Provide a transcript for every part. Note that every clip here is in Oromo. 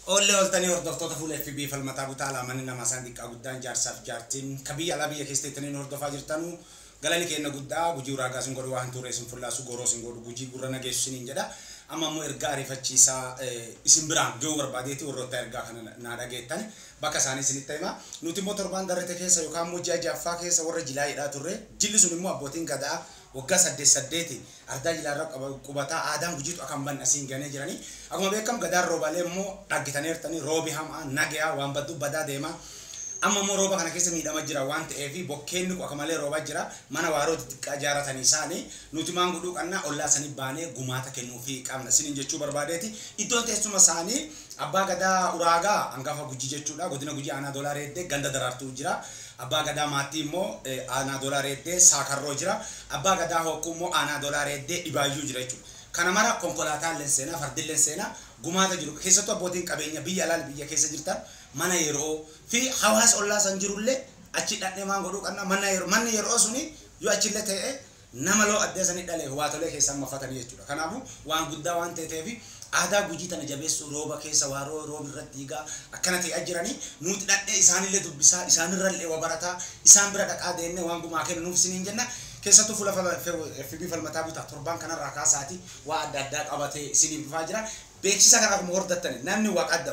Olle oltanii hordoftoota fuula FB falmataa butaa laamanni nama isaan xiqqaa guddaan jaarsaaf jaartiin kabiyya alaa biyya keessatti hordofaa jirtanuu galanii kenna guddaa gujii uraagaa sin godhu waan turre sin fullaasu goroo sin godhu gujii gurra nageessu siniin jedha amma immoo ergaa ariifachiisaa isin biraan ga'uu barbaadeeti warroota ergaa kana naa dhageettan bakka isaanii isinitti hima nuti immoo torbaan darrete keessa yookaan immoo ji'a ja'affaa keessa warra jilaa hidhaa turre jilli sun immoo abbootiin gadaa waggaa 8 ardaa jilaarra qubataa aadaan gujiitu akan ban asiin ganee jiranii akkuma beekamu gadaan roobalee immoo dhaggitaneertanii roobi hamaa nagaya waan baddu badaa deema amma immoo rooba kana keessa miidhama jira waan ta'eef bokkeenni akka malee rooba jira mana waaroo xixiqqaa jaaratanii isaanii nuti maan godhuu qannaa ollaa sanii baanee gumaata kennuu fi qabna sinin jechuu barbaadeeti iddoon teessuma isaanii abbaa gadaa uraagaa hangafa gujii jechuudha godina gujii aanaa doolaara heddee ganda daraartuu jira abbaa gadaa maatii immoo aanaa doolaara heddee saakarroo jira abbaa gadaa hokkuu immoo aanaa doolaara heddee dhibaayyuu jira jechuudha kana mara konkolaataan lenseenaa fardin lenseenaa gumaata jiru keessattuu abbootiin qabeenya biyya alaal biyya keessa jirtan mana yeroo fi hawaasa ollaa san jirullee achi dhadhee maan godhuu qannaa manni yeroo suni yoo achillee ta'e nama loo addee sanii dhalee waatolee keessan maffatanii jechuudha kanaafuu waan guddaa waan ta'eef aadaa gujii tana jabeessuu rooba keessa waaroo roobi irratti hiigaa akkana ta'e jiranii nuti dhadhee isaanillee dubbisaa isaanirrallee wabarataa isaan bira dhaqaa deennee waan gumaa kennuuf siniin jenna keessattuu fuula FB falmataa butaa torbaan kanarraa kaasaati waa adda addaa qabatee isiniif dhufaa jira beeksisa kana akkuma hordattani namni waaqadda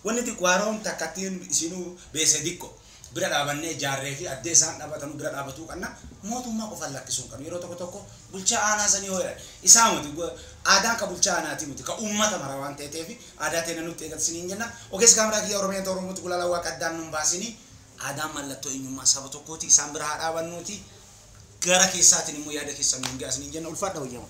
wanni xiqqaaroon takkattiin isinuu beese dikko bira dhaabannee jaarree fi addee isaan dhaabatanu bira dhaabatuu qanna mootummaa qofaan lakkisuun kan yeroo tokko bulchaa aanaa sanii hooyadha isaa muti aadaan ka bulchaa aanaati muti ka uummata mara waan ta'eef aadaa teena nutti eegalsiniin jenna ogeessa kaameraa kiyya oromiyaa oromooti gulaalaa waaqaddaan nun baasinii aadaan mallattoo eenyummaa saba tokkooti isaan bira haa dhaabannuuti gara keessaatiin immoo yaada keessan nun gaasiniin jenna ulfaadha wayyamu